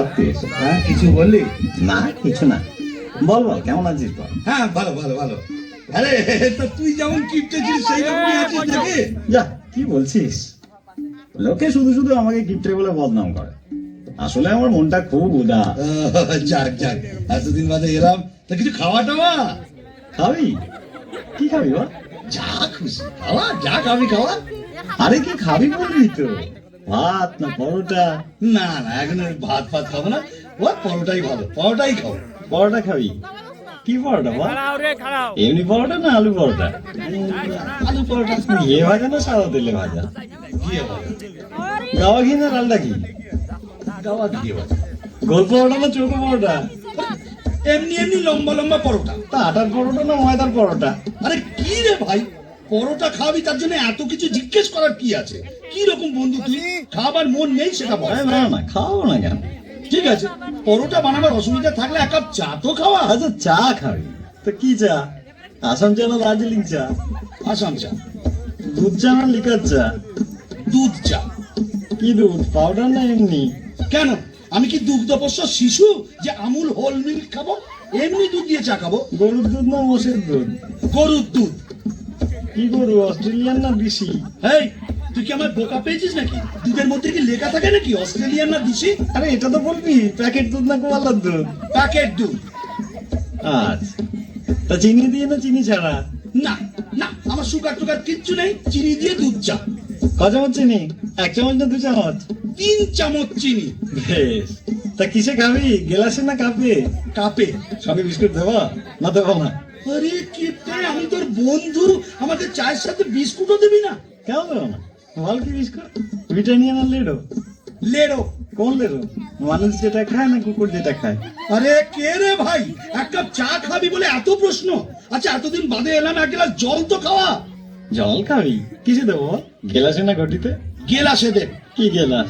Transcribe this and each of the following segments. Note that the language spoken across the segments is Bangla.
সত্যি? হ্যাঁ, কিছু বললি? না কিছু না, বল বল কেমন আছিস বল। হ্যাঁ, ভালো ভালো ভালো। আরে তো তুই যেমন কিপটেছিস সেই রকমই আছিস নাকি? যা কি বলছিস, লোকে শুধু শুধু আমাকে কিপটে বলে বদনাম করে, আসলে আমার মনটা খুব উদাস। যাক যাক, এতদিন বাদে এলাম, তা কিছু খাওয়া টাওয়া? খাবি? কি খাবি বল? যা খুশি খাওয়া, যা খাবি খাওয়া। আরে কি খাবি বলবি তো, ভাত না পরোটা? না না, এখন আর ভাত ফাত খাবো না, ও পরোটাই ভালো, পরোটাই খাবো। পরোটা খাবি? কি পরোটা বল? এমনি পরোটা না আলু পরোটা? আলু পরোটা। ঘিয়ে ভাজা না সাদা তেলে ভাজা? ঘিয়ে ভাজা। গাওয়া ঘি না ডালটা ঘি? গাওয়া ঘিয়ে ভাজা। গোল পরোটা না চৌকো পরোটা? এমনি এমনি লম্বা লম্বা পরোটা। তা আটার পরোটা না ময়দার পরোটা? আরে কি রে ভাই, পরোটা খাবি তার জন্য এত কিছু জিজ্ঞেস করার কি আছে? কি রকম বন্ধু তুই, খাবার মন নেই সেটা বল। আরে না না, খাওয়াবো না কেন? ঠিক আছে, পরোটা বানাবার অসুবিধা থাকলে এক কাপ চা তো খাওয়া। আচ্ছা চা খাবি তো কি চা? আসাম চা না দার্জিলিং চা? আসাম চা। দুধ চা না লিকার চা? দুধ চা। কি দুধ, পাউডার না এমনি? কেন, আমি কি দুগ্ধপোষ্য শিশু যে আমুল হোল মিল্ক খাবো? এমনি দুধ দিয়ে চা খাবো। গরুর দুধ না মোষের দুধ? গরুর দুধ। কি গরু, অস্ট্রেলিয়ান না দেশি? এই, তুই কি আমার বোকা পেয়েছিস নাকি? দুধের মধ্যে কি লেখা থাকে নাকি অস্ট্রেলিয়ান না দেশি? আরে এটা তো বলবি, প্যাকেট দুধ না গোয়ালার দুধ? প্যাকেট দুধ। আচ্ছা, তা চিনি দিয়ে না চিনি ছাড়া? না না, আমার সুগার টুগার কিচ্ছু নেই, চিনি দিয়ে দুধ চা। ক চামচ চিনি? 1 চামচ না 2 চামচ? 3 চামচ চিনি। বেশ, তা কিসে খাবি, গ্লাসে না কাপে? কাপে। সঙ্গে বিস্কুট দেবো না দেবো না? আরে কিপটে, আমি তোর বন্ধু, আমাদের চায়ের সাথে বিস্কুটও দিবি না? কেন দেবো না, বল কি বিস্কুট? ব্রিটানিয়া না লেডো? লেরো। কোন লেডো, মানুষ যেটা খায় না কুকুর যেটা খায়? আরে কে রে ভাই, এক কাপ চা খাবি বলে এত প্রশ্ন? আচ্ছা, এতদিন বাদে এলাম, এক গ্লাস জল তো খাওয়া। জল খাবি, কিসে দেবো? গেলাসে না ঘটিতে? গেলাসে দে। কি গেলাস,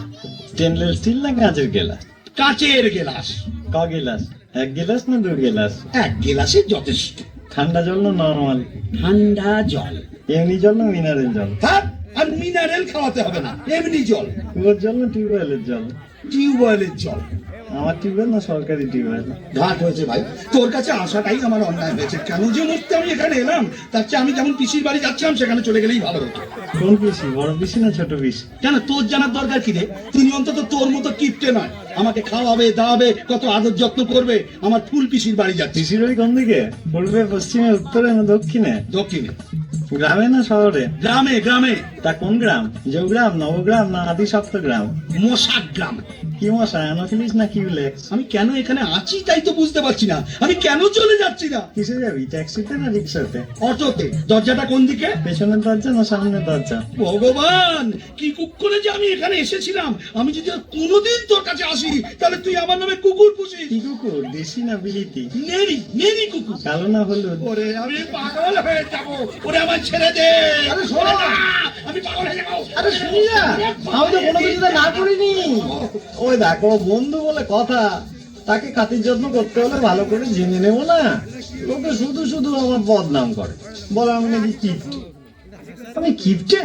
স্টেনলেস স্টিল না কাঁচের গেলাস? কাঁচের গেলাস। ক গেলাস, 1 গেলাস না 2 গেলাস? এক গেলাসে যথেষ্ট। ঠান্ডা জল না নরমাল? ঠান্ডা জল। এমনি জল না মিনারেল জল? হ্যাঁ, আর মিনারেল খাওয়াতে হবে না, এমনি জল। কুয়োর জল না টিউবওয়েলের জল? টিউবওয়েলের জল। আমার টিউবওয়েল না সরকারি টিউবওয়েল? ঘাট হয়েছে ভাই, তোর কাছে আসাটাই আমার অন্যায় হয়েছে। কেন যে মুহূর্তে আমি এখানে এলাম, তার চেয়ে আমি যেমন পিসির বাড়ি যাচ্ছিলাম সেখানে চলে গেলেই ভালো হতো। কোন পিসি, বড় পিসি না ছোট পিসি? কেন, তোর জানার দরকার কি রে? তিনি অন্তত তোর মতো কিপটে নয়, আমাকে খাওয়াবে দাওয়াবে, কত আদর যত্ন করবে। আমার ফুল পিসির বাড়ি যাচ্ছি। পিসির ওই কোন দিকে, পূর্বে পশ্চিমে উত্তরে না দক্ষিণে? দক্ষিণে। গ্রামে না শহরে? গ্রামে গ্রামে। তা কোন গ্রাম, জৌগ্রাম নবগ্রাম না আদি সপ্তগ্রাম? মশাক গ্রাম। কি মশা, অ্যানোফিলিস না কিউলেক্স? আমি কেন এখানে আছি তাই তো বুঝতে পারছি না, আমি কেন চলে যাচ্ছি না। কিসে যাবি, ট্যাক্সিতে না রিক্সাতে? অটোতে। দরজাটা কোন দিকে? পেছনের দরজা না সামনের দরজা? ভগবান, কি কুকুরে যে আমি এখানে এসেছিলাম। আমি যদি আর কোনোদিন তোর কাছে আসি, তাহলে তুই আমার নামে কুকুর পুষিস। কি কুকুর, দেশি না বিলিতি? নেরি নেরি কুকুর। কালো না হলুদ? ওরে আমি পাগল হয়ে যাবো, ওরে আমার ছেড়ে দে। আরে শোনো না, আমি পাগল হয়ে যাবো। আরে শুনি না, আমি তো কোনো কিছুতে না করিনি। ওই দেখো, বন্ধু বলে কথা, তাকে খাতির যত্ন করতে হলে ভালো করে জেনে নেবো না? লোকে শুধু শুধু আমার বদনাম করে, বলে আমি নাকি কিপটে। আমি কিপটে?